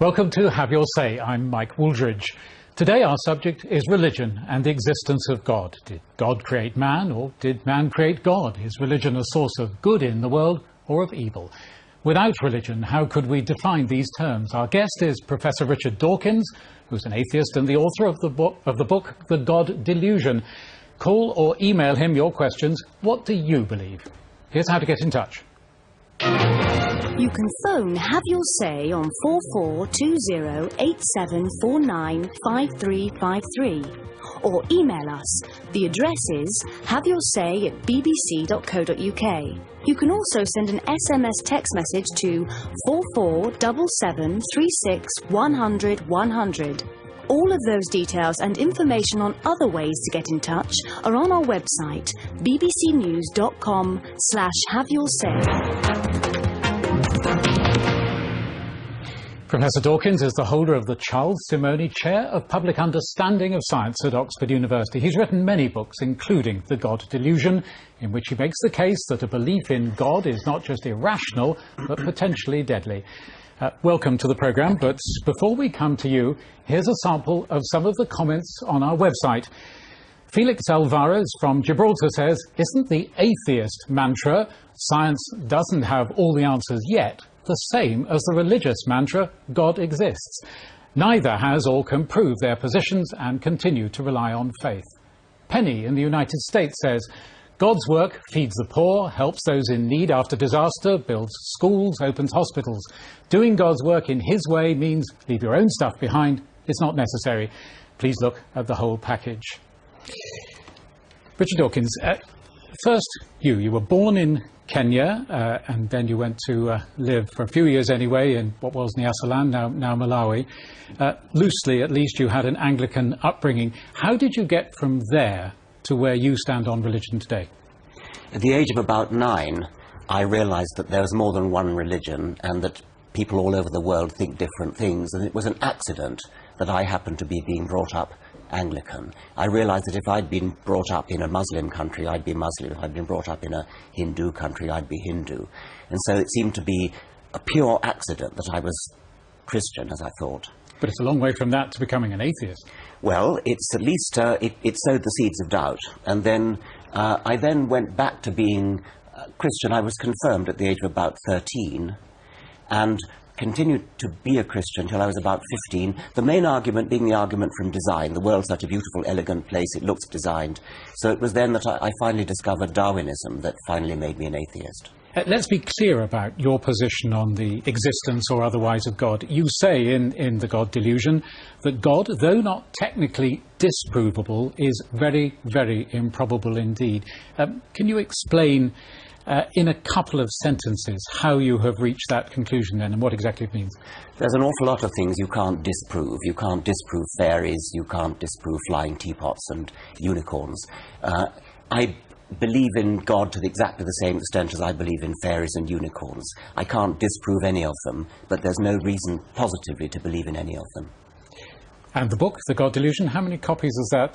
Welcome to Have Your Say. I'm Mike Wooldridge. Today our subject is religion and the existence of God. Did God create man, or did man create God? Is religion a source of good in the world or of evil? Without religion, how could we define these terms? Our guest is Professor Ricahrd Dawkins, who's an atheist and the author of the book The God Delusion. Call or email him your questions. What do you believe? Here's how to get in touch. You can phone Have Your Say on 442087495353 or email us. The address is haveyoursay@bbc.co.uk. You can also send an SMS text message to 447736100100. All of those details and information on other ways to get in touch are on our website, bbcnews.com/haveyoursay. Professor Dawkins is the holder of the Charles Simoni Chair of Public Understanding of Science at Oxford University. He's written many books, including The God Delusion, in which he makes the case that a belief in God is not just irrational, but potentially deadly. Welcome to the programme, but before we come to you, here's a sample of some of the comments on our website. Felix Alvarez from Gibraltar says, "Isn't the atheist mantra, 'Science doesn't have all the answers yet,' the same as the religious mantra, 'God exists'? Neither has or can prove their positions and continue to rely on faith." Penny in the United States says, "God's work feeds the poor, helps those in need after disaster, builds schools, opens hospitals. Doing God's work in his way means leave your own stuff behind. It's not necessary. Please look at the whole package." Ricahrd Dawkins, first you were born in Kenya and then you went to live for a few years anyway in what was Nyasaland, now Malawi. Loosely, at least, you had an Anglican upbringing. How did you get from there to where you stand on religion today? At the age of about 9, I realised that there was more than one religion and that people all over the world think different things, and it was an accident that I happened to be being brought up Anglican. I realised that if I'd been brought up in a Muslim country, I'd be Muslim. If I'd been brought up in a Hindu country, I'd be Hindu. And so it seemed to be a pure accident that I was Christian, as I thought. But it's a long way from that to becoming an atheist. Well, it's at least, it sowed the seeds of doubt. And then I then went back to being Christian. I was confirmed at the age of about 13 and continued to be a Christian till I was about 15. The main argument being the argument from design. The world's such a beautiful, elegant place, it looks designed. So it was then that I finally discovered Darwinism that finally made me an atheist. Let's be clear about your position on the existence or otherwise of God. You say in The God Delusion that God, though not technically disprovable, is very, very improbable indeed. Can you explain in a couple of sentences how you have reached that conclusion then and what exactly it means? There's an awful lot of things you can't disprove. You can't disprove fairies, you can't disprove flying teapots and unicorns. I believe in God to exactly the same extent as I believe in fairies and unicorns. I can't disprove any of them, but there's no reason positively to believe in any of them. And the book, The God Delusion, how many copies has that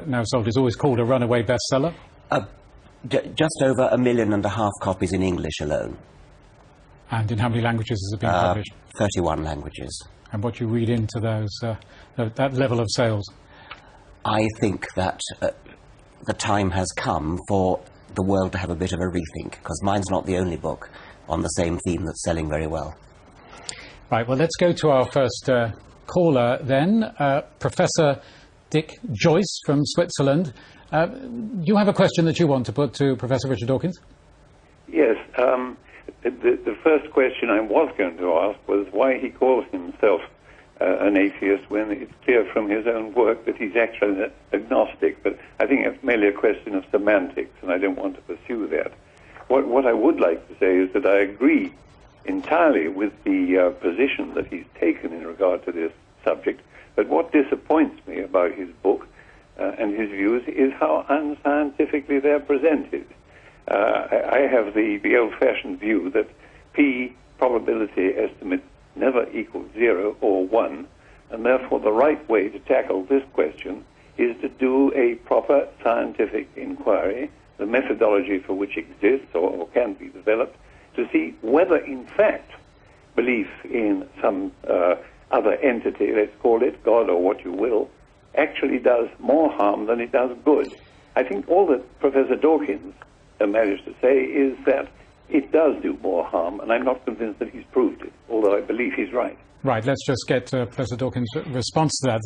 now sold? It's always called a runaway bestseller. Just over 1.5 million copies in English alone. And in how many languages has it been published? 31 languages. And what you read into those, that level of sales? I think that the time has come for the world to have a bit of a rethink, because mine's not the only book on the same theme that's selling very well. Right, well, let's go to our first caller then. Professor Dick Joyce from Switzerland. You have a question that you want to put to Professor Ricahrd Dawkins? Yes. The first question I was going to ask was why he calls himself an atheist when it's clear from his own work that he's actually agnostic. But I think it's mainly a question of semantics, and I don't want to pursue that. What I would like to say is that I agree entirely with the position that he's taken in regard to this subject. But what disappoints me about his book and his views is how unscientifically they're presented. I have the old-fashioned view that P probability estimate never equals 0 or 1, and therefore the right way to tackle this question is to do a proper scientific inquiry, the methodology for which exists or can be developed, to see whether in fact belief in some other entity, let's call it God or what you will, actually does more harm than it does good. I think all that Professor Dawkins managed to say is that it does do more harm, and I'm not convinced that he's proved it, although I believe he's right. Right, let's just get Professor Dawkins' response to that.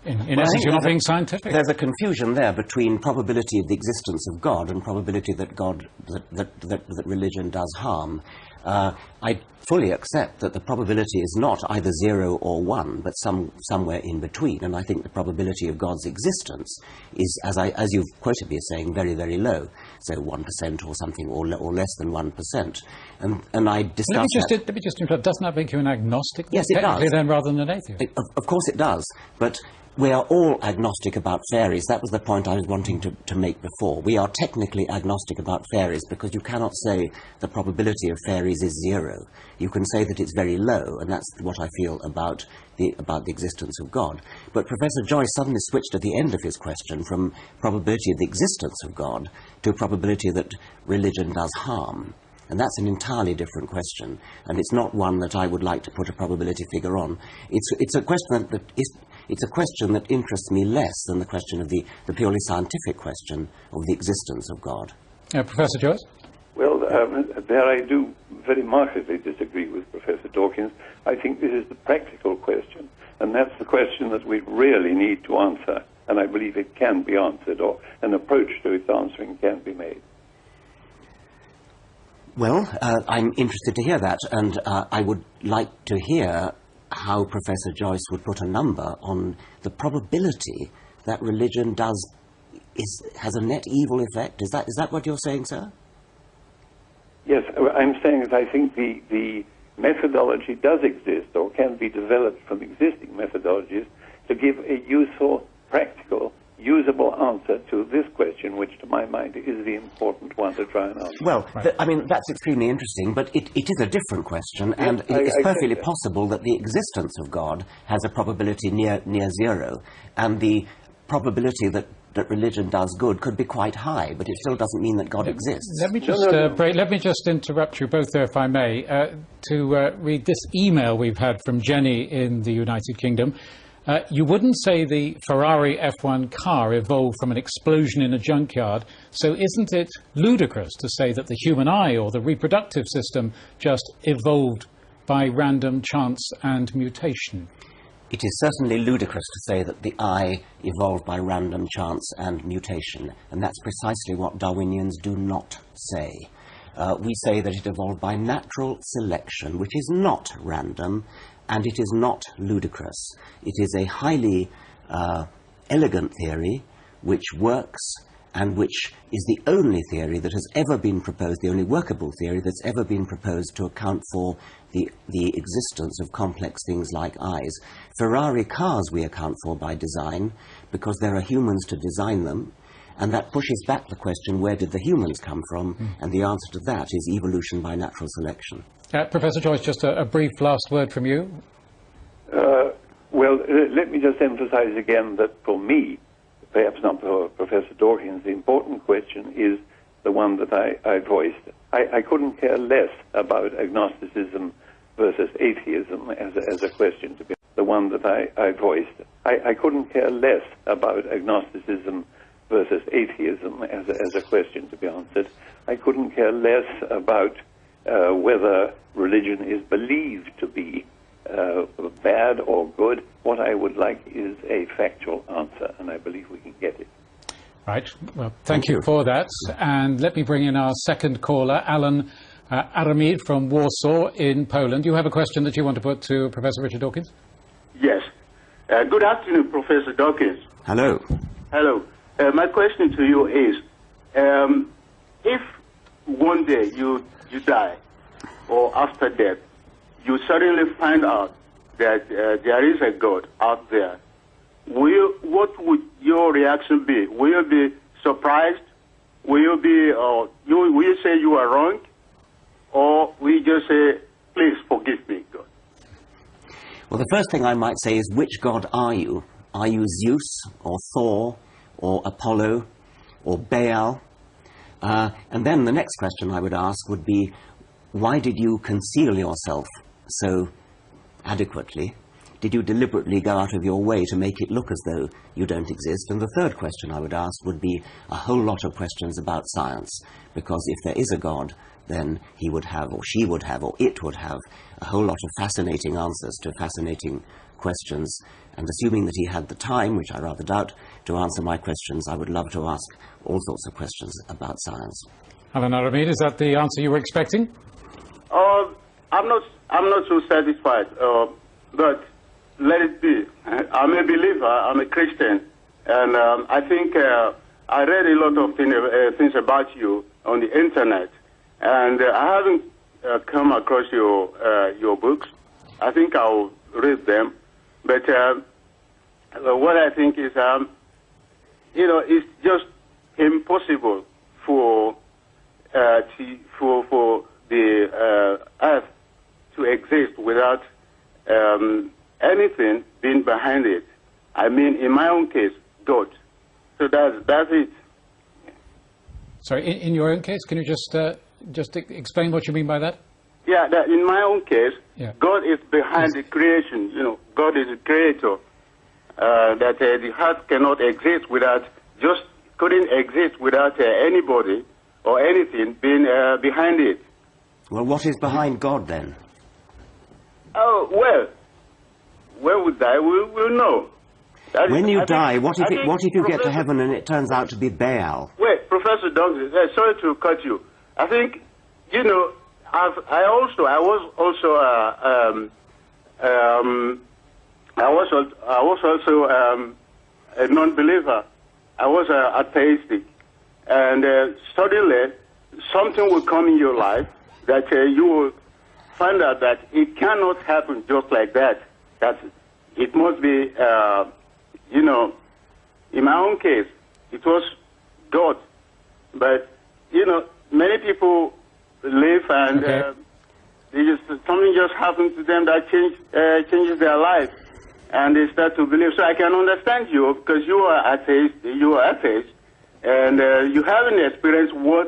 In essence, you're not being scientific. There's a confusion there between probability of the existence of God and probability that that religion does harm. I fully accept that the probability is not either 0 or 1, but somewhere in between, and I think the probability of God's existence is, as you've quoted me as saying, very, very low, so 1% or something, or less than 1%. And I discussed Let me just interrupt. Doesn't that make you an agnostic? Yes, it does. Then, rather than an atheist? Of course it does, but we are all agnostic about fairies. That was the point I was wanting to make before. We are technically agnostic about fairies because you cannot say the probability of fairies is 0. You can say that it's very low, and that's what I feel about the existence of God. But Professor Joyce suddenly switched at the end of his question from probability of the existence of God to probability that religion does harm. And that's an entirely different question, and it's not one that I would like to put a probability figure on. It's a question it's a question that interests me less than the question of the purely scientific question of the existence of God. Professor Joyce? Well, there I do very markedly disagree with Professor Dawkins. I think this is the practical question, and that's the question that we really need to answer, and I believe it can be answered, or an approach to its answering can be made. Well, I'm interested to hear that, and I would like to hear how Professor Joyce would put a number on the probability that religion has a net evil effect. Is that what you're saying, sir? Yes, I'm saying that I think the methodology does exist, or can be developed from existing methodologies, to give a useful, practical, usable answer to this question, which to my mind is the important one to try and answer. Well, I mean, that's extremely interesting, but it is a different question, and it's perfectly possible that the existence of God has a probability near 0, and the probability that religion does good could be quite high, but it still doesn't mean that God exists. Let me just let me just interrupt you both there, if I may, to read this email we've had from Jenny in the United Kingdom. You wouldn't say the Ferrari F1 car evolved from an explosion in a junkyard, so isn't it ludicrous to say that the human eye or the reproductive system just evolved by random chance and mutation? It is certainly ludicrous to say that the eye evolved by random chance and mutation, and that's precisely what Darwinians do not say. We say that it evolved by natural selection, which is not random, and it is not ludicrous. It is a highly elegant theory which works and which is the only theory that has ever been proposed, the only workable theory that's ever been proposed to account for the existence of complex things like eyes. Ferrari cars we account for by design because there are humans to design them, and that pushes back the question, where did the humans come from? And the answer to that is evolution by natural selection. Professor Joyce, just a brief last word from you. Well, let me just emphasize again that for me, perhaps not for Professor Dawkins, the important question is the one that I voiced. I couldn't care less about agnosticism versus atheism as a question to be the one that I voiced. I couldn't care less about agnosticism versus atheism as a question to be answered. I couldn't care less about whether religion is believed to be bad or good. What I would like is a factual answer, and I believe we can get it. Right. Well, thank you for that. And let me bring in our second caller, Alan Aramid from Warsaw in Poland. You have a question that you want to put to Professor Richard Dawkins? Yes. Good afternoon, Professor Dawkins. Hello. Hello. My question to you is, if one day you die, or after death, you suddenly find out that there is a God out there, what would your reaction be? Will you be surprised? Will you be, will you say you are wrong? Or will you just say, please forgive me, God? Well, the first thing I might say is, which God are you? Are you Zeus, or Thor, or Apollo, or Baal? And then the next question I would ask would be, why did you conceal yourself so adequately? did you deliberately go out of your way to make it look as though you don't exist? And the third question I would ask would be a whole lot of questions about science, because if there is a God, then he would have, or she would have, or it would have a whole lot of fascinating answers to fascinating questions. And assuming that he had the time, which I rather doubt, to answer my questions, I would love to ask all sorts of questions about science. Alan Aramid, is that the answer you were expecting? I'm not so satisfied, but let it be. I'm a believer, I'm a Christian, and I think I read a lot of things about you on the internet, and I haven't come across your books. I think I'll read them, but what I think is, it's just impossible for the earth to exist without anything being behind it. I mean, in my own case, God. So that's it. Sorry, in your own case, can you just explain what you mean by that? Yeah, that in my own case, yeah. God is behind the creation. God is the creator. That the earth cannot exist couldn't exist without anybody or anything being behind it. Well, what is behind God then? Oh, well, when we die, we'll know. When you die, what if you get to heaven and it turns out to be Baal? Wait, Professor Dawkins, sorry to cut you. I think, I was also a non-believer. I was atheistic, and suddenly something will come in your life that you will find out that it cannot happen just like that. That it must be, in my own case, it was God. But many people live and something just happens to them that changes their life, and they start to believe. So I can understand you, because you are atheist, and you haven't experienced what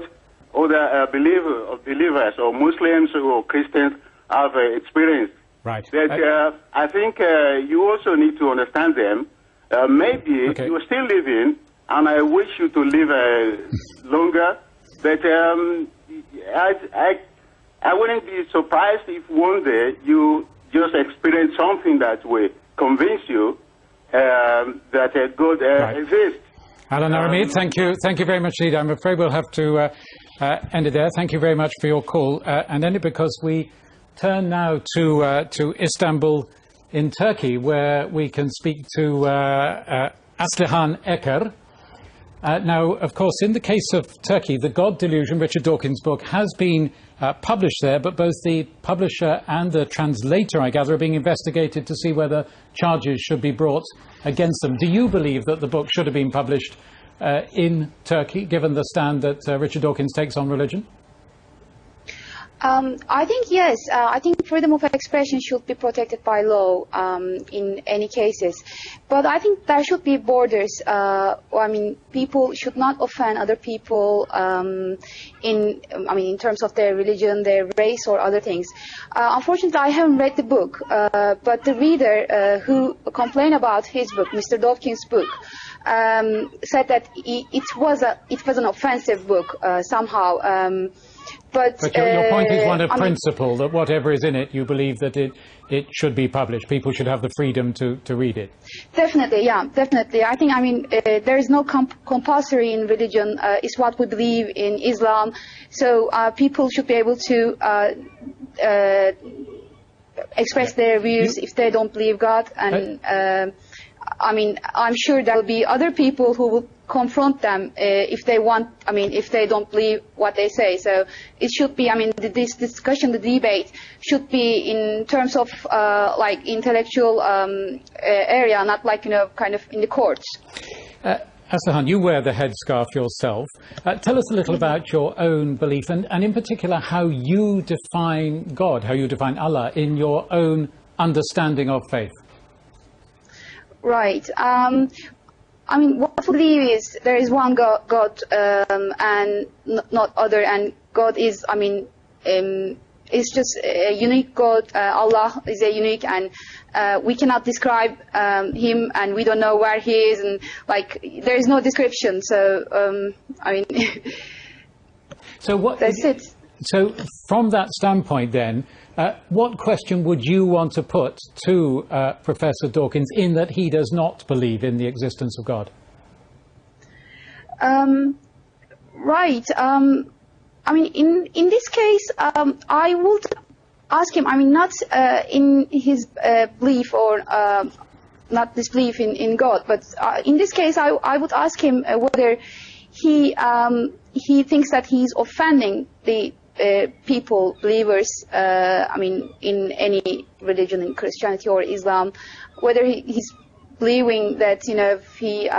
other believers or Muslims or Christians have experienced. Right. But I think you also need to understand them. Maybe you're still living, and I wish you to live longer. But I wouldn't be surprised if one day you just experience something that will convince you that God exists. Alan Aramid, thank you very much indeed. I'm afraid we'll have to end it there. Thank you very much for your call, and end it because we turn now to Istanbul in Turkey, where we can speak to Aslihan Eker. Now, of course, in the case of Turkey, The God Delusion, Ricahrd Dawkins' book, has been published there, but both the publisher and the translator, I gather, are being investigated to see whether charges should be brought against them. Do you believe that the book should have been published in Turkey, given the stand that Ricahrd Dawkins takes on religion? I think yes. I think freedom of expression should be protected by law in any cases. But I think there should be borders. People should not offend other people in terms of their religion, their race, or other things. Unfortunately, I haven't read the book, but the reader who complained about his book, Mr. Dawkins' book, said that it was an offensive book somehow. But your point is one of principle, that whatever is in it, you believe that it should be published. People should have the freedom to read it. Definitely, yeah, definitely. I think, there is no compulsory in religion. It's what we believe in Islam. So people should be able to express their views if they don't believe God. And I'm sure there will be other people who will confront them if they don't believe what they say. So it should be, this discussion, the debate should be in terms of intellectual area, not kind of in the courts. Aslihan, you wear the headscarf yourself. Tell us a little about your own belief, and in particular how you define God, how you define Allah in your own understanding of faith. Right. What we believe is there is one God and not other, and God is, is just a unique God. Allah is a unique, and we cannot describe him, and we don't know where he is, and like there is no description. So I mean, so what? That's it. So from that standpoint, then, what question would you want to put to Professor Dawkins in that he does not believe in the existence of God? Right. I mean, in this case, I would ask him. I mean, not in his belief or not disbelief in God, but in this case, I would ask him whether he thinks that he's offending the people, believers. I mean, in any religion, in Christianity or Islam, whether he's believing that he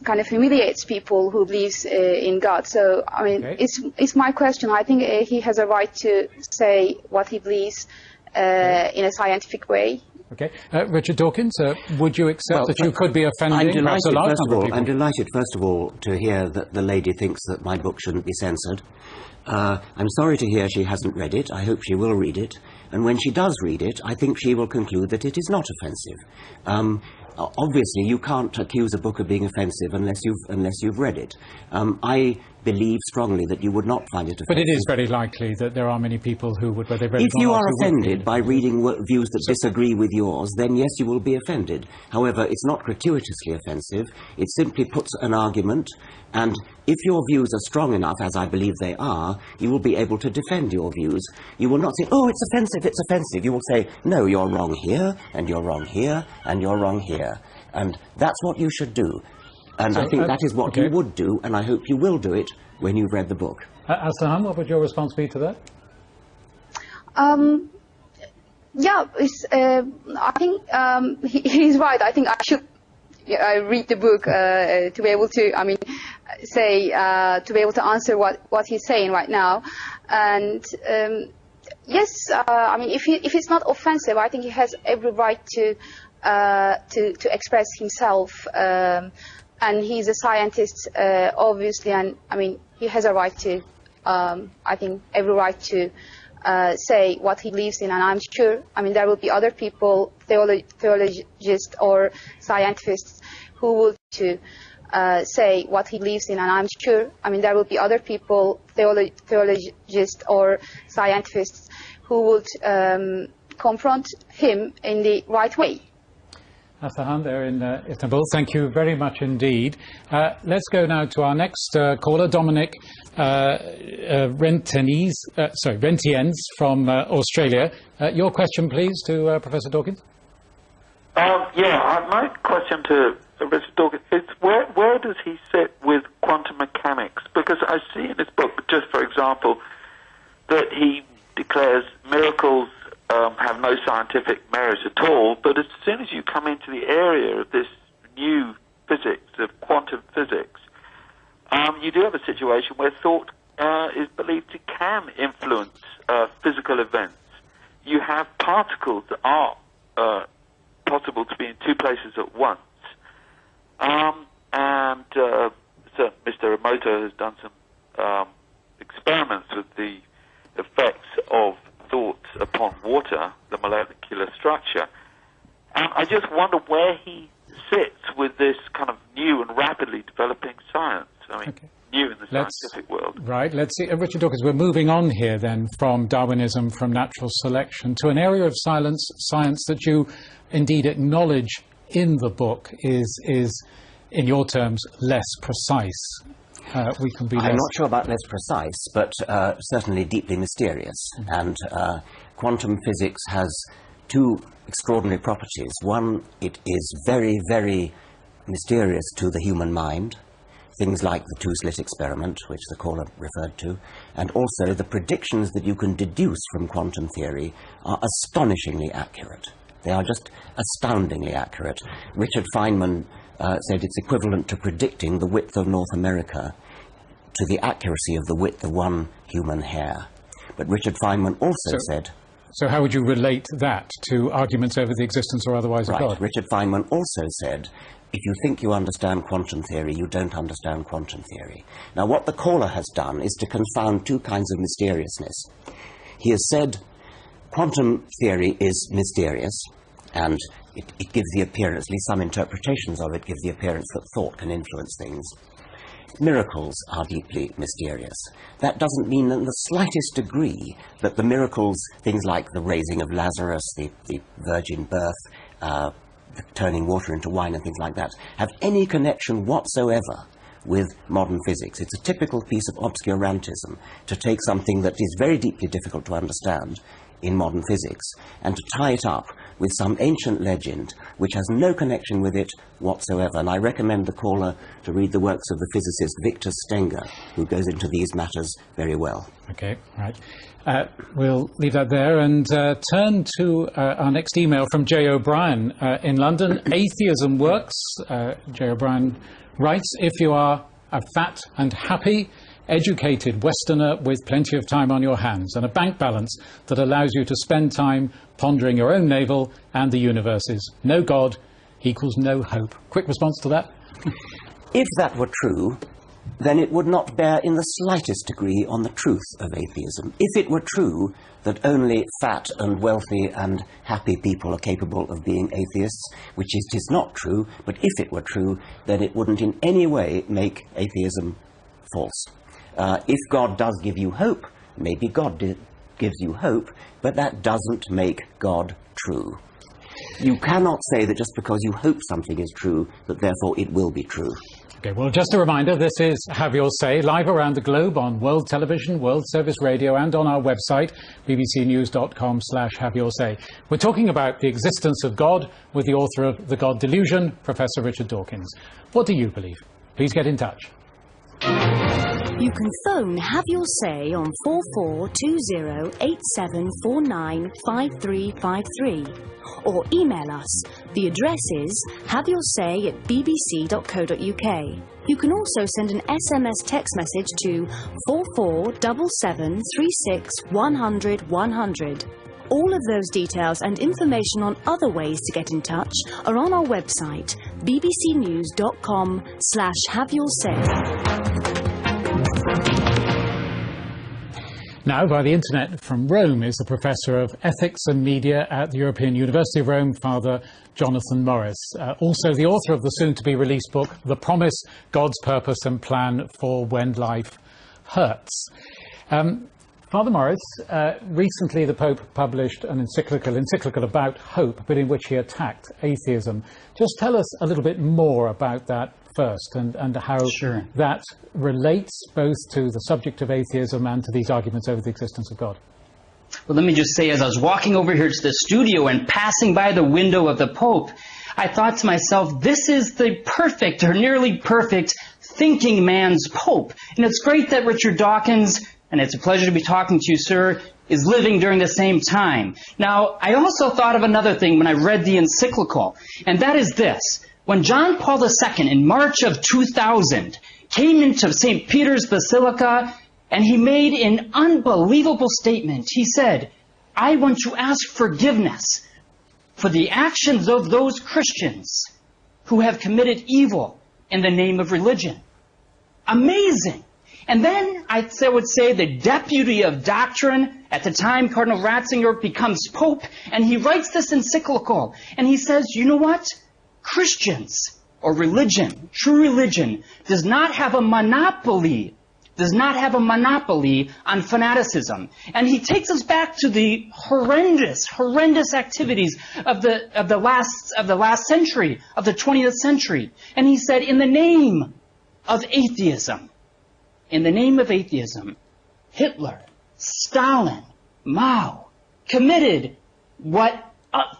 kind of humiliates people who believes in God. So I mean, okay. It's my question. I think he has a right to say what he believes in a scientific way. Okay, Richard Dawkins, would you accept that you could be offending perhaps a large number of people? I'm delighted, first of all, to hear that the lady thinks that my book shouldn't be censored. I'm sorry to hear she hasn't read it. I hope she will read it. And when she does read it, I think she will conclude that it is not offensive. Obviously, you can't accuse a book of being offensive unless you've read it. I believe strongly that you would not find it offensive. But it is very likely that there are many people who would, whether they've read it or not, if you are who offended by reading views that disagree with yours, then yes, you will be offended. However, it's not gratuitously offensive. It simply puts an argument, and if your views are strong enough, as I believe they are, you will be able to defend your views. You will not say, oh, it's offensive, it's offensive. You will say, no, you're wrong here, and you're wrong here, and you're wrong here. And that's what you should do. And I think that is what you would do, and I hope you will do it when you've read the book. Aslan, what would your response be to that? Yeah, I think he's right. I think I should read the book to be able to, I mean, say, to be able to answer what he's saying right now. And yes, I mean, if it's not offensive, I think he has every right to express himself. And he's a scientist, obviously, and I mean, he has a right to, I think, every right to say what he believes in. And I'm sure, I mean, there will be other people, theologists or scientists, who will to say what he believes in. And I'm sure, I mean, there will be other people, theologists or scientists, who would confront him in the right way. Aslan there in Istanbul, thank you very much indeed. Let's go now to our next caller, Dominic Rentiens from Australia. Your question, please, to Professor Dawkins. My question to Professor Dawkins is where does he sit with quantum mechanics? Because I see in his book, just for example, that he declares miracles have no scientific merit at all, but as soon as you come into the area of this new physics, of quantum physics, you do have a situation where thought is believed to can influence physical events. You have particles that are possible to be in two places at once. So Mr. Emoto has done some experiments with the effects of thoughts upon water, the molecular structure. And I just wonder where he sits with this kind of new and rapidly developing science. I mean, new in the scientific world. Right, let's see. Richard Dawkins, we're moving on here then from Darwinism, from natural selection, to an area of science that you indeed acknowledge in the book is in your terms, less precise. We can be I'm not sure about less precise, but certainly deeply mysterious. And quantum physics has two extraordinary properties. One, it is very, very mysterious to the human mind. Things like the two-slit experiment, which the caller referred to, and also the predictions that you can deduce from quantum theory are astonishingly accurate. They are just astoundingly accurate. Richard Feynman said it's equivalent to predicting the width of North America to the accuracy of the width of one human hair. But Richard Feynman also said... So how would you relate that to arguments over the existence or otherwise of God? Richard Feynman also said, if you think you understand quantum theory, you don't understand quantum theory. Now, what the caller has done is to confound two kinds of mysteriousness. He has said quantum theory is mysterious, and it gives the appearance, at least some interpretations of it, give the appearance that thought can influence things. Miracles are deeply mysterious. That doesn't mean in the slightest degree that the miracles, things like the raising of Lazarus, the virgin birth, the turning water into wine and things like that, have any connection whatsoever with modern physics. It's a typical piece of obscurantism to take something that is very deeply difficult to understand in modern physics and to tie it up with some ancient legend which has no connection with it whatsoever. And I recommend the caller to read the works of the physicist Victor Stenger, who goes into these matters very well. Okay, right. We'll leave that there and turn to our next email from J. O'Brien in London. Atheism works. J. O'Brien writes, if you are a fat and happy, educated Westerner with plenty of time on your hands and a bank balance that allows you to spend time pondering your own navel and the universe's, no God equals no hope. Quick response to that? If that were true, then it would not bear in the slightest degree on the truth of atheism. If it were true that only fat and wealthy and happy people are capable of being atheists, which it is not true, but if it were true, then it wouldn't in any way make atheism false. If God does give you hope, maybe God gives you hope, but that doesn't make God true. You cannot say that just because you hope something is true, that therefore it will be true. Okay, well, just a reminder, this is Have Your Say, live around the globe on World Television, World Service Radio, and on our website, bbcnews.com/Have Your Say. We're talking about the existence of God with the author of The God Delusion, Professor Ricahrd Dawkins. What do you believe? Please get in touch. You can phone Have Your Say on 442087495353 or email us. The address is haveyoursay@bbc.co.uk. You can also send an SMS text message to 447736100100. All of those details and information on other ways to get in touch are on our website, bbcnews.com/haveyoursay. Now, by the internet from Rome is the Professor of Ethics and Media at the European University of Rome, Father Jonathan Morris. Also the author of the soon-to-be-released book, The Promise, God's Purpose and Plan for When Life Hurts. Father Morris, recently the Pope published an encyclical about hope, but in which he attacked atheism. Just tell us a little bit more about that first, and how that relates both to the subject of atheism and to these arguments over the existence of God. Well, let me just say, as I was walking over here to the studio and passing by the window of the Pope, I thought to myself, this is the perfect, or nearly perfect, thinking man's Pope. And it's great that Ricahrd Dawkins, and it's a pleasure to be talking to you, sir, is living during the same time. Now, I also thought of another thing when I read the encyclical, and that is this. When John Paul II, in March of 2000, came into St. Peter's Basilica, and he made an unbelievable statement. He said, I want to ask forgiveness for the actions of those Christians who have committed evil in the name of religion. Amazing. And then I would say the deputy of doctrine, at the time Cardinal Ratzinger, becomes Pope, and he writes this encyclical, and he says, you know what? Christians, or religion, true religion, does not have a monopoly on fanaticism. And he takes us back to the horrendous activities of the last century, of the 20th century. And he said, in the name of atheism, Hitler, Stalin, Mao committed what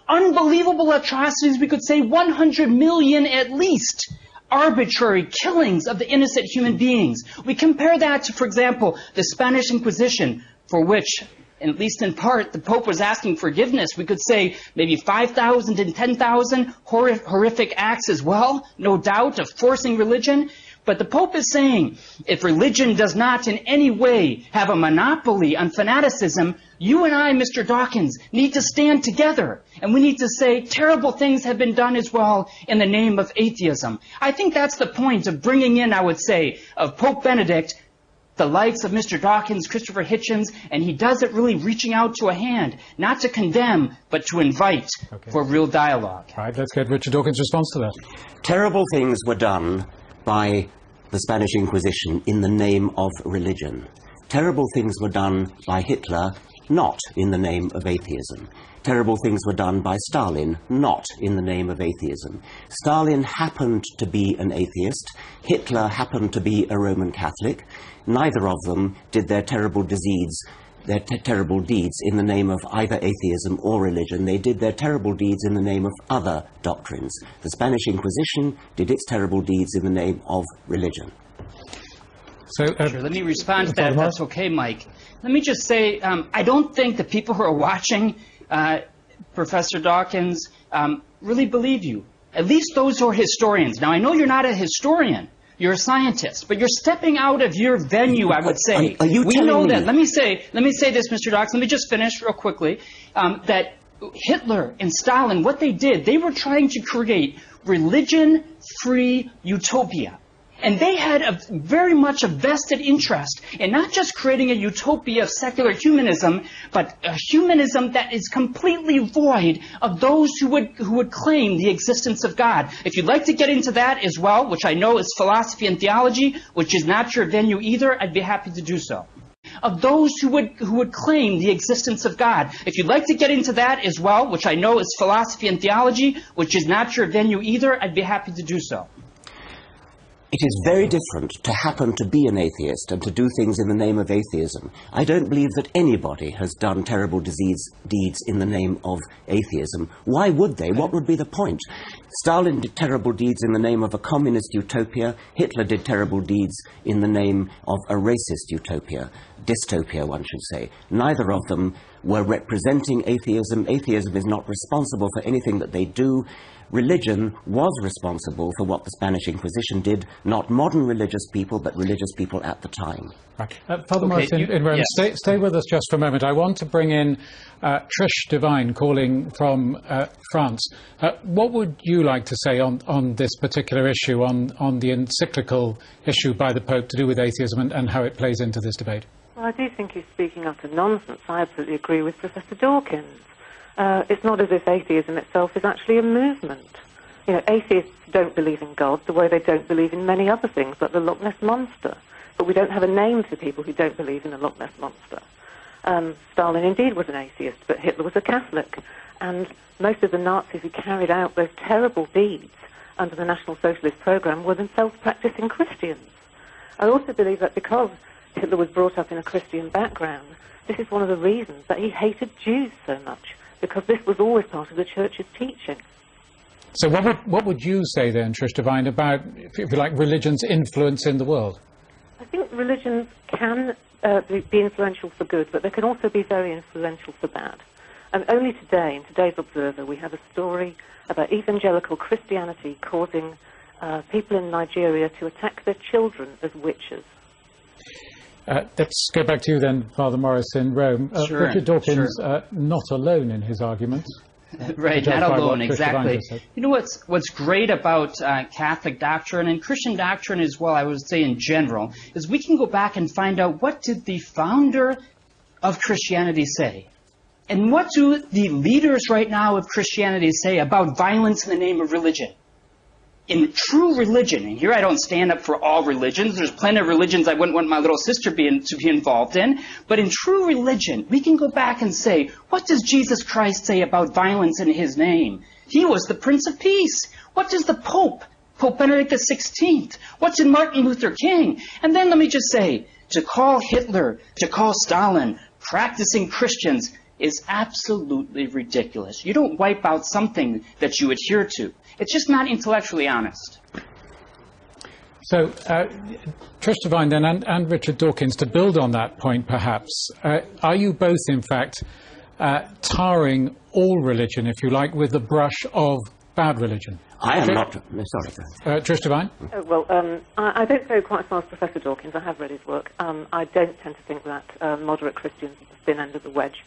unbelievable atrocities, we could say 100 million at least, arbitrary killings of the innocent human beings. We compare that to, for example, the Spanish Inquisition, for which, at least in part, the Pope was asking forgiveness. We could say maybe 5,000 and 10,000 horrific acts as well, no doubt, of forcing religion. But the Pope is saying, if religion does not in any way have a monopoly on fanaticism, you and I, Mr. Dawkins, need to stand together. And we need to say terrible things have been done as well in the name of atheism. I think that's the point of bringing in, I would say, of Pope Benedict, the likes of Mr. Dawkins, Christopher Hitchens, and he does it really reaching out to a hand, not to condemn, but to invite for real dialogue. All right, let's get Richard Dawkins' response to that. Terrible things were done by the Spanish Inquisition in the name of religion. Terrible things were done by Hitler, not in the name of atheism. Terrible things were done by Stalin, not in the name of atheism. Stalin happened to be an atheist. Hitler happened to be a Roman Catholic. Neither of them did their terrible deeds in the name of either atheism or religion. They did their terrible deeds in the name of other doctrines. The Spanish Inquisition did its terrible deeds in the name of religion. So, sure, let me respond to that, if that's okay, Mike. Let me just say, I don't think the people who are watching Professor Dawkins really believe you. At least those who are historians. Now, I know you're not a historian. You're a scientist, but you're stepping out of your venue, I would say. Are you we telling know me? that. Let me say this, Mr. Dawkins. Let me just finish real quickly. That Hitler and Stalin, what they did, they were trying to create religion-free utopia. And they had very much a vested interest in not just creating a utopia of secular humanism, but a humanism that is completely void of those who would claim the existence of God. If you'd like to get into that as well, which I know is philosophy and theology, which is not your venue either, I'd be happy to do so. Of those who would claim the existence of God. If you'd like to get into that as well, which I know is philosophy and theology, which is not your venue either, I'd be happy to do so. It is very different to happen to be an atheist and to do things in the name of atheism. I don't believe that anybody has done terrible deeds in the name of atheism. Why would they? What would be the point? Stalin did terrible deeds in the name of a communist utopia. Hitler did terrible deeds in the name of a racist utopia. Dystopia, one should say. Neither of them were representing atheism. Atheism is not responsible for anything that they do. Religion was responsible for what the Spanish Inquisition did, not modern religious people, but religious people at the time. Right. Father Morris in Rome, yes. Stay with us just for a moment. I want to bring in Trish Devine calling from France. What would you like to say on this particular issue, on the encyclical issue by the Pope to do with atheism and how it plays into this debate? Well, I do think he's speaking utter nonsense. I absolutely agree with Professor Dawkins. It's not as if atheism itself is actually a movement. You know, atheists don't believe in God the way they don't believe in many other things, like the Loch Ness Monster. But we don't have a name for people who don't believe in the Loch Ness Monster. Stalin indeed was an atheist, but Hitler was a Catholic. And most of the Nazis who carried out those terrible deeds under the National Socialist program were themselves practicing Christians. I also believe that because Hitler was brought up in a Christian background, this is one of the reasons that he hated Jews so much, because this was always part of the Church's teaching. So what would you say then, Trish Devine, about, if you like, religion's influence in the world? I think religions can be influential for good, but they can also be very influential for bad. And only today, in today's Observer, we have a story about evangelical Christianity causing people in Nigeria to attack their children as witches. Let's go back to you then, Father Morris in Rome. Sure, Richard Dawkins, not alone in his arguments. Right, not alone, exactly. You know what's great about Catholic doctrine and Christian doctrine as well, I would say in general, is we can go back and find out what did the founder of Christianity say? And what do the leaders right now of Christianity say about violence in the name of religion? In true religion, and here I don't stand up for all religions, there's plenty of religions I wouldn't want my little sister to be involved in, but in true religion, we can go back and say, what does Jesus Christ say about violence in his name? He was the Prince of Peace. What does the Pope Benedict XVI, what did Martin Luther King? And then let me just say, to call Hitler, to call Stalin, practicing Christians is absolutely ridiculous. You don't wipe out something that you adhere to. It's just not intellectually honest. So, Trish Devine then and Richard Dawkins, to build on that point perhaps, are you both in fact tarring all religion, if you like, with the brush of bad religion? I am not. Sorry. Trish Devine? I don't go quite as far as Professor Dawkins. I have read his work. I don't tend to think that moderate Christians are the thin end of the wedge.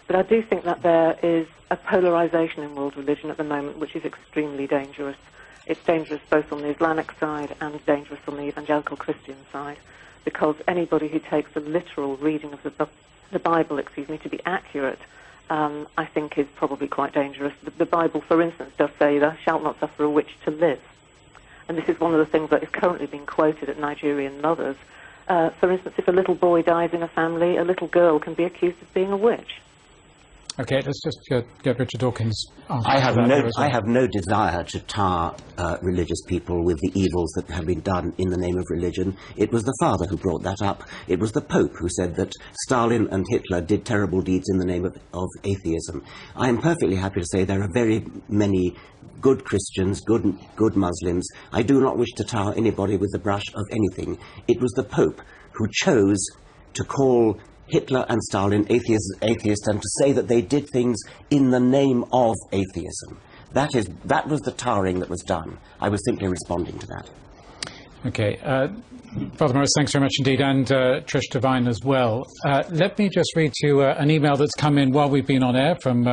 But I do think that there is a polarization in world religion at the moment which is extremely dangerous. It's dangerous both on the Islamic side and dangerous on the evangelical Christian side. because anybody who takes a literal reading of the Bible, to be accurate, I think is probably quite dangerous. The Bible, for instance, does say, "Thou shalt not suffer a witch to live." And this is one of the things that is currently being quoted at Nigerian mothers. For instance, if a little boy dies in a family, a little girl can be accused of being a witch. Okay, let's just get Richard Dawkins. I have no desire to tar religious people with the evils that have been done in the name of religion. It was the father who brought that up. It was the Pope who said that Stalin and Hitler did terrible deeds in the name of atheism. I am perfectly happy to say there are very many good Christians, good Muslims. I do not wish to tar anybody with the brush of anything. It was the Pope who chose to call Hitler and Stalin atheists, and to say that they did things in the name of atheism. That was the tarring that was done. I was simply responding to that. Okay. Father Morris, thanks very much indeed, and Trish Devine as well. Let me just read to you an email that's come in while we've been on air from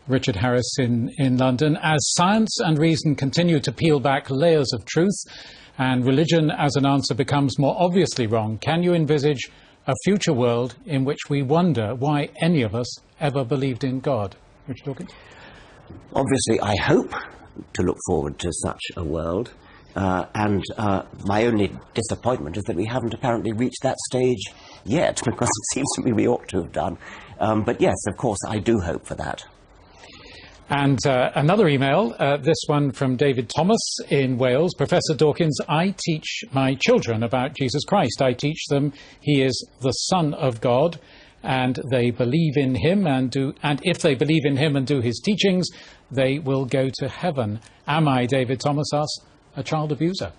Richard Harris in London. As science and reason continue to peel back layers of truth and religion as an answer becomes more obviously wrong, can you envisage a future world in which we wonder why any of us ever believed in God? Richard Dawkins? Obviously, I hope to look forward to such a world. And my only disappointment is that we haven't apparently reached that stage yet, because it seems to me we ought to have done. But yes, of course, I do hope for that. And another email, this one from David Thomas in Wales. Professor Dawkins, I teach my children about Jesus Christ. I teach them he is the Son of God, and they believe in him and if they believe in him and do his teachings, they will go to heaven. Am I, David Thomas asks, a child abuser?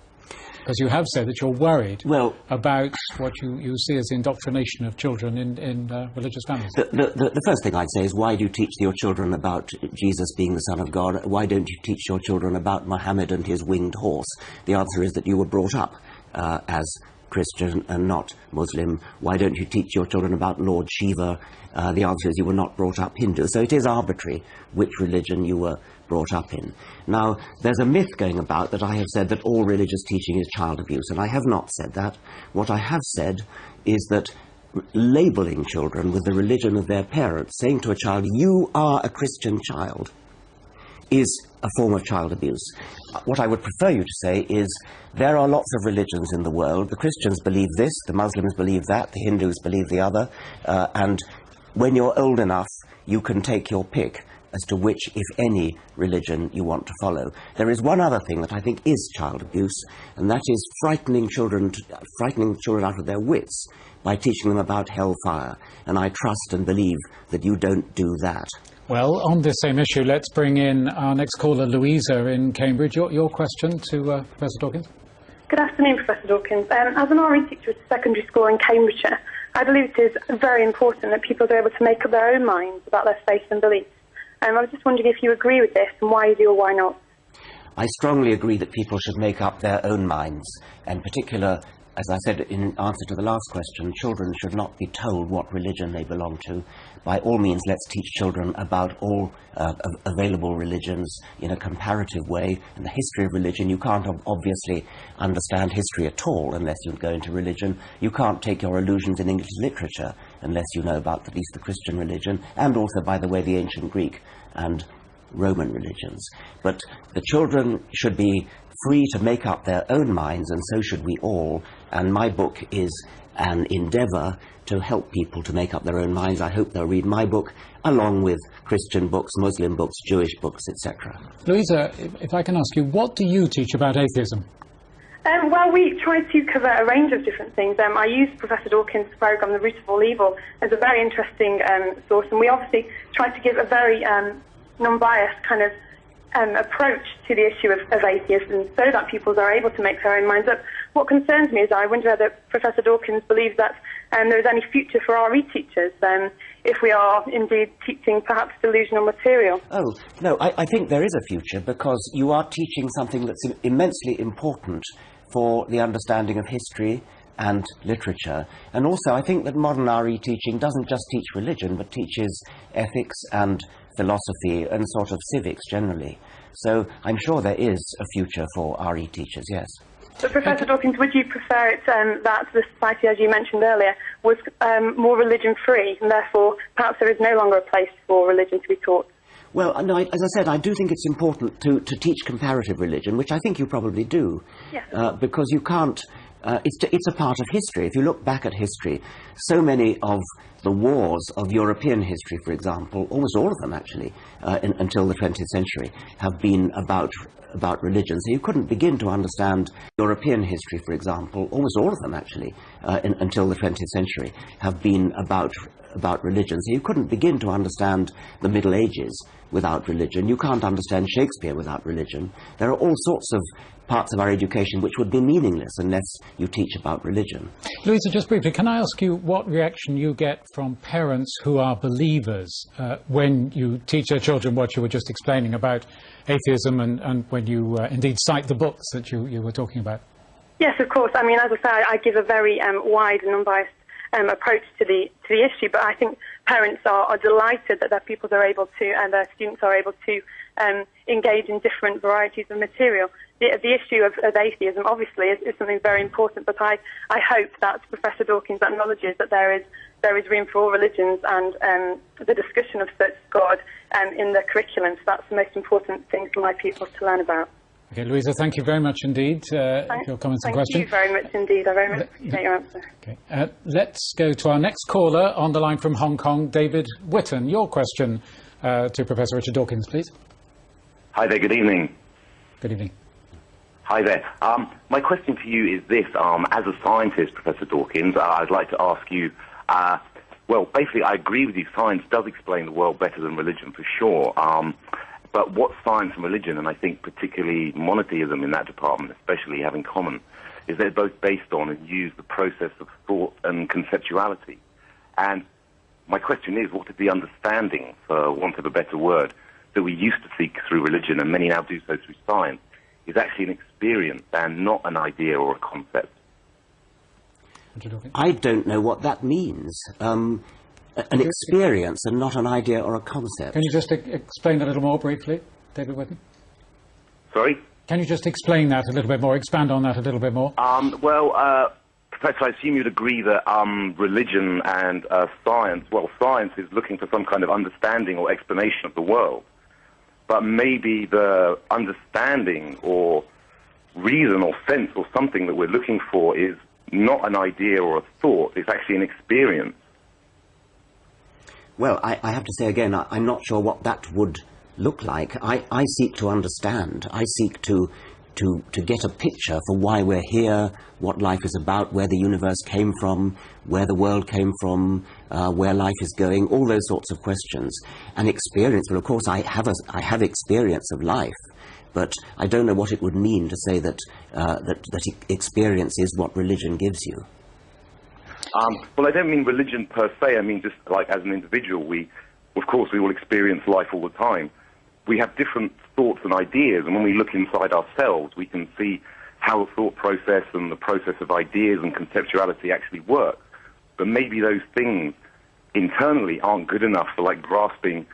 Because you have said that you're worried about what you see as the indoctrination of children in religious families. The first thing I'd say is, why do you teach your children about Jesus being the Son of God? Why don't you teach your children about Muhammad and his winged horse? The answer is that you were brought up as Christian and not Muslim. Why don't you teach your children about Lord Shiva? The answer is you were not brought up Hindu. So it is arbitrary which religion you were brought up in. Now, there's a myth going about that I have said that all religious teaching is child abuse, and I have not said that. What I have said is that labelling children with the religion of their parents, saying to a child, you are a Christian child, is a form of child abuse. What I would prefer you to say is, there are lots of religions in the world. The Christians believe this, the Muslims believe that, the Hindus believe the other, and when you're old enough, you can take your pick as to which, if any, religion you want to follow. There is one other thing that I think is child abuse, and that is frightening children out of their wits by teaching them about hellfire. And I trust and believe that you don't do that. Well, on this same issue, let's bring in our next caller, Louisa in Cambridge. Your question to Professor Dawkins. Good afternoon, Professor Dawkins. As an RE teacher at a secondary school in Cambridgeshire, I believe it is very important that people are able to make up their own minds about their faith and beliefs. I was just wondering if you agree with this, and why you do or why not. I strongly agree that people should make up their own minds, and in particular, as I said in answer to the last question, children should not be told what religion they belong to. By all means, let's teach children about all available religions in a comparative way. In the history of religion, you can't obviously understand history at all unless you go into religion. You can't take your allusions in English literature unless you know about at least the Christian religion, and also, by the way, the ancient Greek and Roman religions. But the children should be free to make up their own minds, and so should we all. And my book is an endeavour to help people to make up their own minds. I hope they'll read my book, along with Christian books, Muslim books, Jewish books, etc. Louisa, if I can ask you, what do you teach about atheism? Well, we try to cover a range of different things. I use Professor Dawkins' programme, The Root of All Evil, as a very interesting source, and we obviously try to give a very non-biased kind of approach to the issue of atheism, so that people are able to make their own minds up. What concerns me is I wonder whether Professor Dawkins believes that there is any future for RE teachers if we are indeed teaching perhaps delusional material. Oh, no, I think there is a future, because you are teaching something that's immensely important for the understanding of history and literature. And also, I think that modern RE teaching doesn't just teach religion, but teaches ethics and philosophy and sort of civics generally. So I'm sure there is a future for RE teachers, yes. But Professor Dawkins, would you prefer it that the society, as you mentioned earlier, was more religion-free, and therefore perhaps there is no longer a place for religion to be taught? Well, no, as I said, I do think it's important to teach comparative religion, which I think you probably do, because you can't. It's a part of history. If you look back at history, so many of the wars of European history, for example, almost all of them actually, until the 20th century, have been about religion. So you couldn't begin to understand European history, for example, almost all of them actually, until the 20th century, have been about religion. So you couldn't begin to understand the Middle Ages without religion. You can't understand Shakespeare without religion. There are all sorts of parts of our education which would be meaningless unless you teach about religion. Louisa, just briefly, can I ask you what reaction you get from parents who are believers when you teach their children what you were just explaining about atheism and when you indeed cite the books that you were talking about? Yes, of course. I mean, as I say, I give a very wide and unbiased approach to the issue, but I think parents are delighted that their pupils are able to, and their students are able to engage in different varieties of material. The issue of atheism obviously is something very important, but I hope that Professor Dawkins acknowledges that there is room for all religions and the discussion of such God in the curriculum. So that's the most important thing for my pupils to learn about. Okay, Louisa, thank you very much indeed for your comments and questions. Thank you very much indeed. I very much appreciate your answer. Okay. Let's go to our next caller on the line from Hong Kong, David Witten. Your question to Professor Richard Dawkins, please. Hi there, good evening. Good evening. Hi there. My question to you is this. As a scientist, Professor Dawkins, I'd like to ask you, well, basically, I agree with you. Science does explain the world better than religion, for sure. But what science and religion, and I think particularly monotheism in that department especially, have in common, is they're both based on and use the process of thought and conceptuality. And my question is, what is the understanding, for want of a better word, that we used to seek through religion, and many now do so through science, is actually an experience and not an idea or a concept? I don't know what that means. An experience and not an idea or a concept. Can you just explain that a little more briefly, David Witten? Sorry? Can you just explain that a little bit more, expand on that a little bit more? Professor, I assume you'd agree that religion and science, well, science is looking for some kind of understanding or explanation of the world. But maybe the understanding or reason or sense or something that we're looking for is not an idea or a thought, it's actually an experience. Well, I have to say again, I'm not sure what that would look like. I seek to understand. I seek to get a picture for why we're here, what life is about, where the universe came from, where the world came from, where life is going, all those sorts of questions. And experience, well, of course, I have experience of life, but I don't know what it would mean to say that experience is what religion gives you. Well, I don't mean religion per se. I mean just like as an individual, of course, we will experience life all the time. We have different thoughts and ideas, and when we look inside ourselves, we can see how the thought process and the process of ideas and conceptuality actually work. But maybe those things internally aren't good enough for like grasping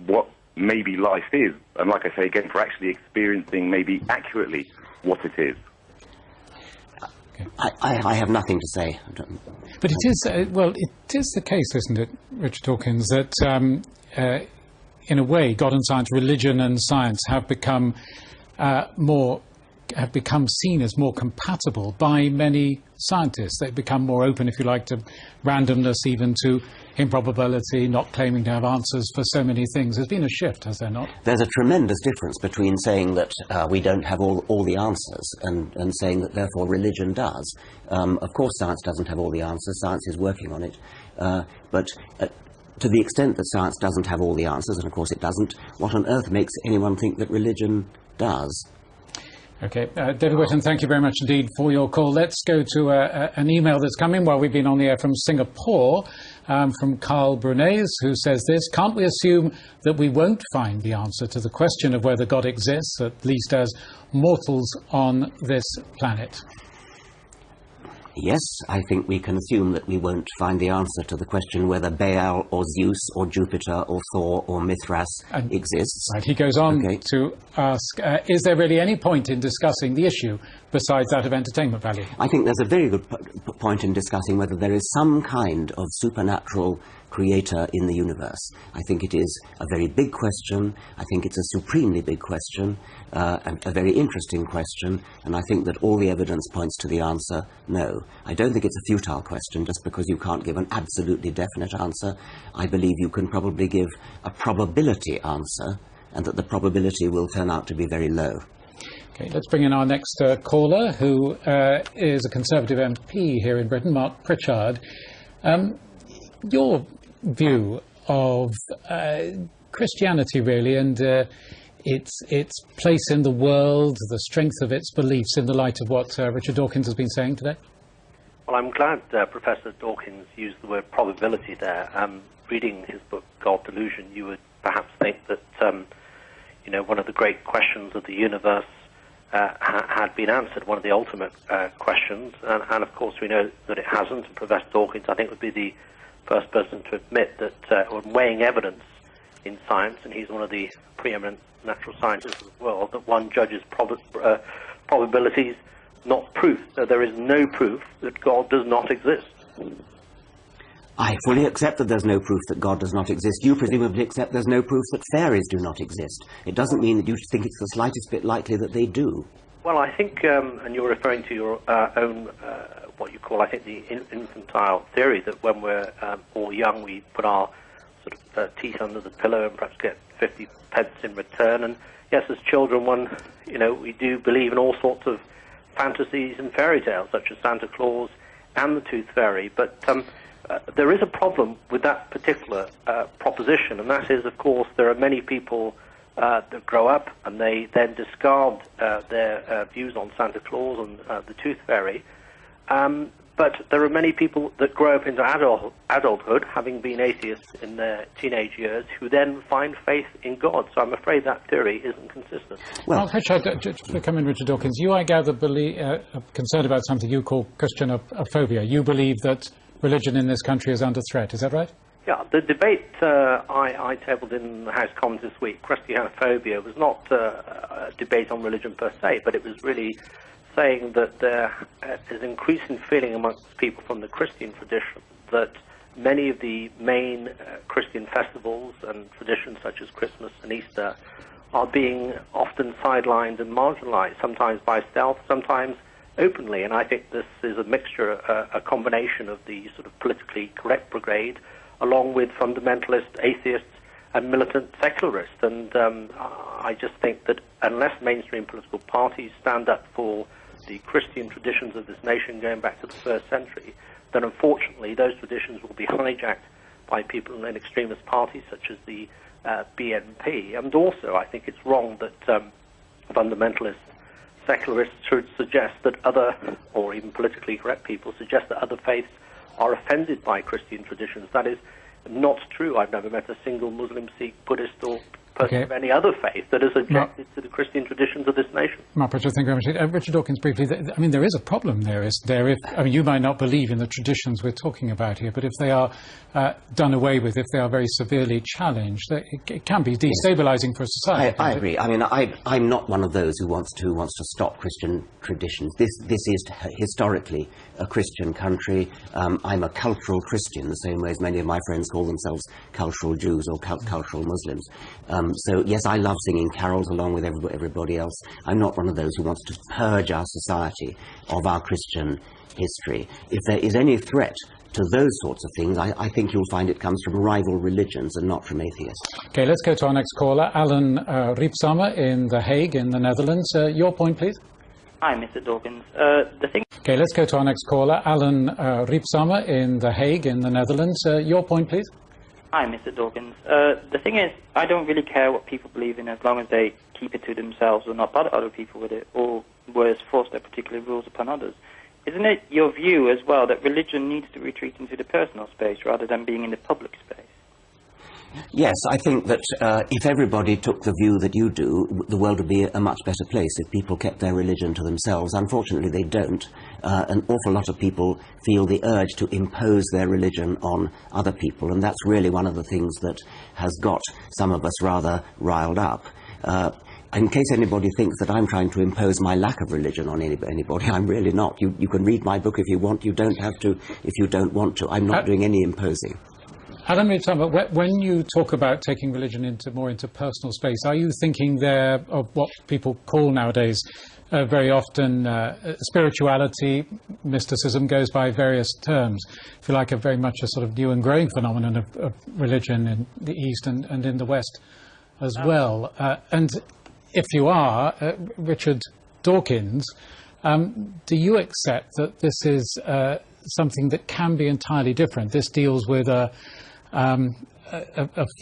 what maybe life is, and like I say again, for actually experiencing maybe accurately what it is. I have nothing to say. But it is, well, it is the case, isn't it, Richard Dawkins, that in a way, God and science, religion and science have become seen as more compatible by many scientists. They've become more open, if you like, to randomness, even to improbability, not claiming to have answers for so many things. There's been a shift, has there not? There's a tremendous difference between saying that we don't have all the answers and saying that therefore religion does. Of course science doesn't have all the answers, science is working on it, but to the extent that science doesn't have all the answers, and of course it doesn't, what on earth makes anyone think that religion does? Okay, David Witten, thank you very much indeed for your call. Let's go to an email that's come in while we've been on the air from Singapore, from Carl Brunes, who says this: can't we assume that we won't find the answer to the question of whether God exists, at least as mortals on this planet? Yes, I think we can assume that we won't find the answer to the question whether Baal or Zeus or Jupiter or Thor or Mithras exists. Right, he goes on to ask, is there really any point in discussing the issue besides that of entertainment value? I think there's a very good point in discussing whether there is some kind of supernatural creator in the universe. I think it is a very big question. I think it's a supremely big question, and a very interesting question, and I think that all the evidence points to the answer no. I don't think it's a futile question just because you can't give an absolutely definite answer. I believe you can probably give a probability answer, and that the probability will turn out to be very low. Okay, let's bring in our next caller, who is a Conservative MP here in Britain, Mark Ricahrd. Your view of Christianity, really, and its place in the world, the strength of its beliefs in the light of what Richard Dawkins has been saying today? Well, I'm glad Professor Dawkins used the word probability there. Reading his book, God Delusion, you would perhaps think that, one of the great questions of the universe had been answered, one of the ultimate questions, and of course we know that it hasn't, and Professor Dawkins, I think, would be the first person to admit that when weighing evidence in science, and he's one of the preeminent natural scientists of the world, that one judges probabilities, not proof. So there is no proof that God does not exist. I fully accept that there's no proof that God does not exist. You presumably accept there's no proof that fairies do not exist. It doesn't mean that you think it's the slightest bit likely that they do. Well, I think, and you're referring to your own, what you call, I think, the infantile theory, that when we're all young, we put our sort of teeth under the pillow and perhaps get 50 pence in return. And yes, as children, we do believe in all sorts of fantasies and fairy tales, such as Santa Claus and the Tooth Fairy. But there is a problem with that particular proposition, and that is, of course, there are many people that grow up and they then discard their views on Santa Claus and the Tooth Fairy. But there are many people that grow up into adulthood, having been atheists in their teenage years, who then find faith in God. So I'm afraid that theory isn't consistent. Well, Richard, just to come in, Richard Dawkins, you, I gather, are concerned about something you call Christianophobia. You believe that religion in this country is under threat. Is that right? Yeah, the debate I tabled in the House of Commons this week, Christianophobia, was not a debate on religion per se, but it was really saying that there is increasing feeling amongst people from the Christian tradition that many of the main Christian festivals and traditions, such as Christmas and Easter, are being often sidelined and marginalized, sometimes by stealth, sometimes openly. And I think this is a mixture, a combination of the sort of politically correct brigade, along with fundamentalist atheists and militant secularists. And I just think that unless mainstream political parties stand up for the Christian traditions of this nation going back to the first century, then unfortunately those traditions will be hijacked by people in extremist parties such as the BNP. And also I think it's wrong that fundamentalist secularists should suggest that other, or even politically correct people, suggest that other faiths are offended by Christian traditions. That is not true. I've never met a single Muslim, Sikh, Buddhist or person of any other faith that has objected to the Christian traditions of this nation. Mark, Richard, thank you very much. Richard Dawkins, briefly, I mean, there is a problem there, is there? If, I mean, you might not believe in the traditions we're talking about here, but if they are done away with, if they are very severely challenged, it can be destabilising for a society. I agree. I mean, I'm not one of those who wants to stop Christian traditions. This is historically a Christian country. I'm a cultural Christian, the same way as many of my friends call themselves cultural Jews or cultural Muslims. So, yes, I love singing carols along with everybody else. I'm not one of those who wants to purge our society of our Christian history. If there is any threat to those sorts of things, I think you'll find it comes from rival religions and not from atheists. Okay, let's go to our next caller, Alan Riepsamer in The Hague in the Netherlands. Your point, please. Hi, Mr. Dawkins. Okay, let's go to our next caller, Alan Riepsamer in The Hague in the Netherlands. Your point, please. Hi, Mr. Dawkins. The thing is, I don't really care what people believe in as long as they keep it to themselves or not bother other people with it, or worse, force their particular rules upon others. Isn't it your view as well that religion needs to retreat into the personal space rather than being in the public space? Yes, I think that if everybody took the view that you do, the world would be a much better place if people kept their religion to themselves. Unfortunately, they don't. An awful lot of people feel the urge to impose their religion on other people, and that's really one of the things that has got some of us rather riled up. In case anybody thinks that I'm trying to impose my lack of religion on anybody, I'm really not. You can read my book if you want. You don't have to if you don't want to. I'm not doing any imposing. Adam, when you talk about taking religion more into personal space, are you thinking there of what people call nowadays very often spirituality? Mysticism goes by various terms. If you like, very much a sort of new and growing phenomenon of religion in the East and in the West as well. And if you are, Ricahrd Dawkins, do you accept that this is something that can be entirely different? This deals with a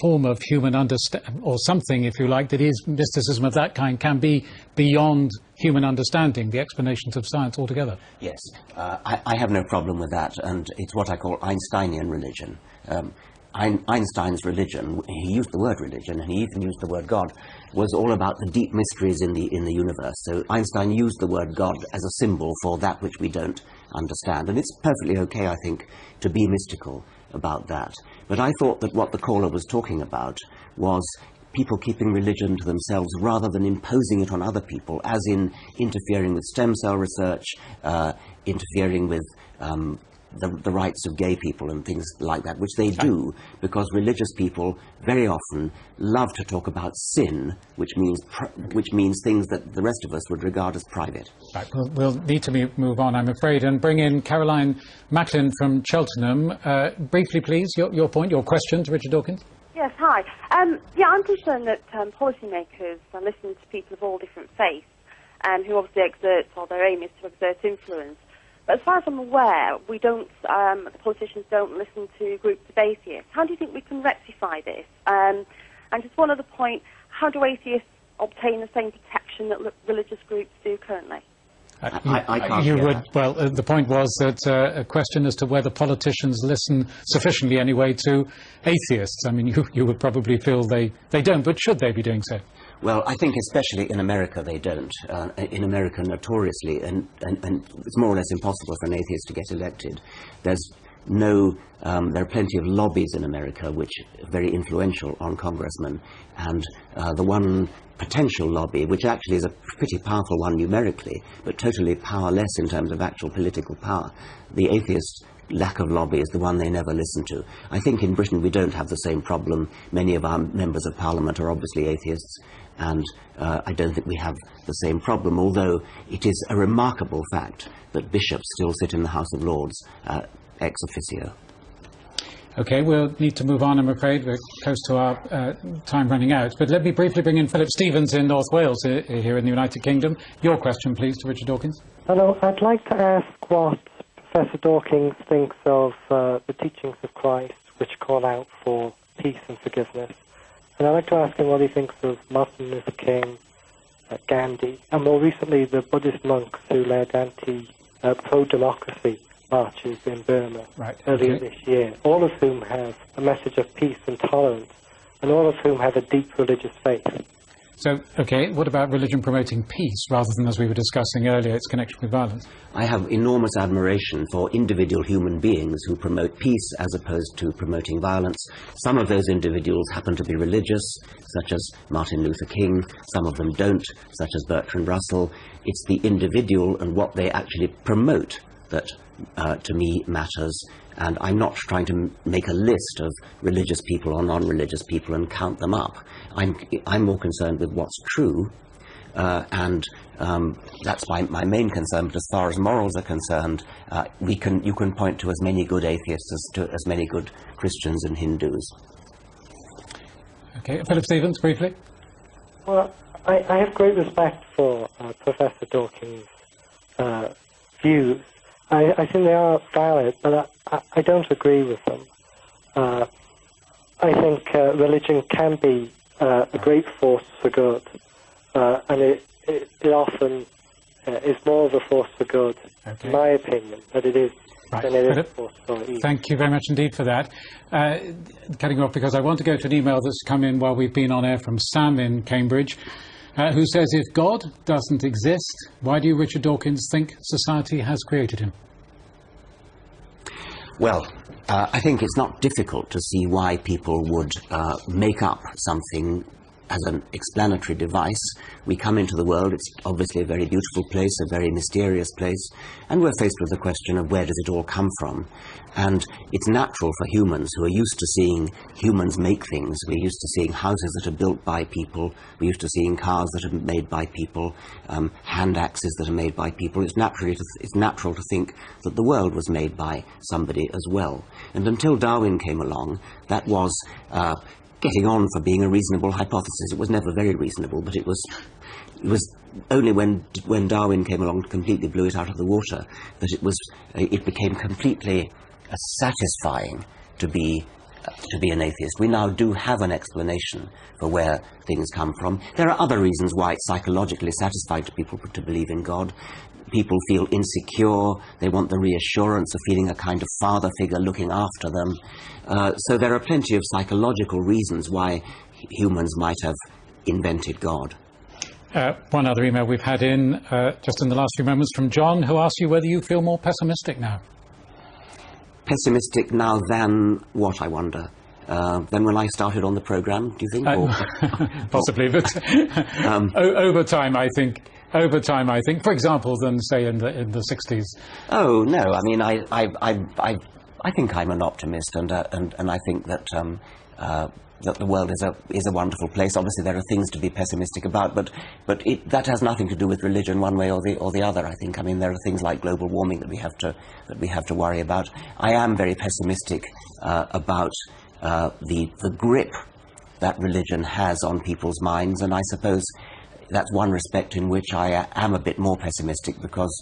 form of human understanding, or something, if you like, that is mysticism of that kind, can be beyond human understanding, the explanations of science altogether. Yes, I have no problem with that, and it's what I call Einsteinian religion. Einstein's religion, he used the word religion, and he even used the word God, was all about the deep mysteries in the universe. So Einstein used the word God as a symbol for that which we don't understand, and it's perfectly okay, I think, to be mystical about that. But I thought that what the caller was talking about was people keeping religion to themselves rather than imposing it on other people, as in interfering with stem cell research, interfering with the rights of gay people and things like that, which they do, because religious people very often love to talk about sin, which means things that the rest of us would regard as private. Right, we'll need to move on, I'm afraid, and bring in Caroline Macklin from Cheltenham. Briefly, please, your point, your question to Ricahrd Dawkins. Yes, hi. Yeah, I'm concerned that policymakers are listening to people of all different faiths, and who obviously exert, or their aim is to exert influence. But as far as I'm aware, we don't, the politicians don't listen to groups of atheists. How do you think we can rectify this? And just one other point, how do atheists obtain the same protection that religious groups do currently? I can't you hear would, that. well, the point was that a question as to whether politicians listen sufficiently anyway to atheists. I mean, you would probably feel they don't, but should they be doing so? Well, I think especially in America they don't. In America, notoriously, and it's more or less impossible for an atheist to get elected. There are plenty of lobbies in America which are very influential on congressmen, and the one potential lobby, which actually is a pretty powerful one numerically, but totally powerless in terms of actual political power, the atheist lack of lobby is the one they never listen to. I think in Britain we don't have the same problem. Many of our members of Parliament are obviously atheists, and I don't think we have the same problem, although it is a remarkable fact that bishops still sit in the House of Lords ex officio. OK, we'll need to move on, I'm afraid. We're close to our time running out. But let me briefly bring in Philip Stevens in North Wales, here in the United Kingdom. Your question, please, to Ricahrd Dawkins. Hello, I'd like to ask what Professor Dawkins thinks of the teachings of Christ, which call out for peace and forgiveness. And I'd like to ask him what he thinks of Martin Luther King, Gandhi, and more recently the Buddhist monks who led pro-democracy marches in Burma earlier this year, all of whom have a message of peace and tolerance, and all of whom have a deep religious faith. So, OK, what about religion promoting peace, rather than, as we were discussing earlier, its connection with violence? I have enormous admiration for individual human beings who promote peace as opposed to promoting violence. Some of those individuals happen to be religious, such as Martin Luther King. Some of them don't, such as Bertrand Russell. It's the individual and what they actually promote that, to me, matters. And I'm not trying to make a list of religious people or non-religious people and count them up. I'm more concerned with what's true, and that's my main concern. But as far as morals are concerned, you can point to as many good atheists as to as many good Christians and Hindus. Okay, Philip Stevens, briefly. Well, I have great respect for Professor Dawkins' views. I think they are valid, but I don't agree with them. I think religion can be a great force for good, and it often is more of a force for good, in my opinion, than it is Right. than it is for evil. Thank you very much indeed for that. Cutting off because I want to go to an email that's come in while we've been on air from Sam in Cambridge, who says, if God doesn't exist, why do you, Richard Dawkins, think society has created him? Well, I think it's not difficult to see why people would make up something as an explanatory device. We come into the world, it's obviously a very beautiful place, a very mysterious place, and we're faced with the question of where does it all come from? And it's natural for humans who are used to seeing humans make things. We're used to seeing houses that are built by people. We're used to seeing cars that are made by people, hand axes that are made by people. It's natural to think that the world was made by somebody as well. And until Darwin came along, that was getting on for being a reasonable hypothesis. It was never very reasonable, but it was only when Darwin came along and completely blew it out of the water that it became completely satisfying to be an atheist. We now do have an explanation for where things come from. There are other reasons why it's psychologically satisfying to people to believe in God. People feel insecure, they want the reassurance of feeling a kind of father figure looking after them. So there are plenty of psychological reasons why humans might have invented God. One other email we've had in just in the last few moments from John, who asks you whether you feel more pessimistic now. Pessimistic now than what, I wonder? Than when I started on the programme, do you think? Possibly, but over time, I think, for example, than say in the 60s. Oh no, I mean, I think I'm an optimist, and I think that that the world is a wonderful place. Obviously, there are things to be pessimistic about, but that has nothing to do with religion, one way or the other. I think. I mean, there are things like global warming that we have to worry about. I am very pessimistic about the grip that religion has on people's minds, and I suppose that's one respect in which I am a bit more pessimistic, because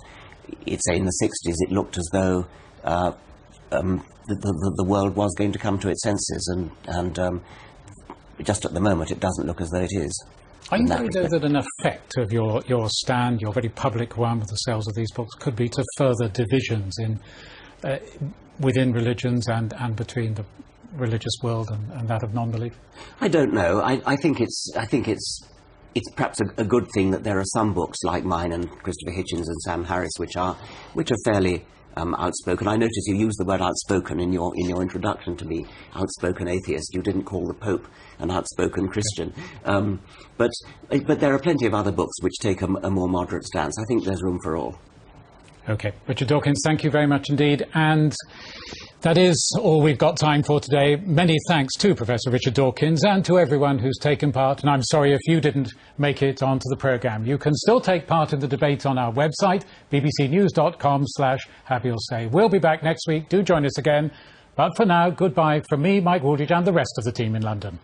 say in the 60s it looked as though the world was going to come to its senses, and just at the moment it doesn't look as though it is. Are you worried, though, that an effect of your stand, your very public one with the sales of these books, could be to further divisions within religions and between the religious world and that of non-belief? I don't know. I think it's perhaps a good thing that there are some books like mine and Christopher Hitchens and Sam Harris which are fairly outspoken. I notice you use the word outspoken in your introduction to me. Outspoken atheist. You didn't call the Pope an outspoken Christian. But there are plenty of other books which take a more moderate stance. I think there's room for all. Okay, Richard Dawkins, thank you very much indeed. And that is all we've got time for today. Many thanks to Professor Richard Dawkins and to everyone who's taken part. And I'm sorry if you didn't make it onto the programme. You can still take part in the debate on our website, bbcnews.com/have-your-say. We'll be back next week. Do join us again. But for now, goodbye from me, Mike Woolridge, and the rest of the team in London.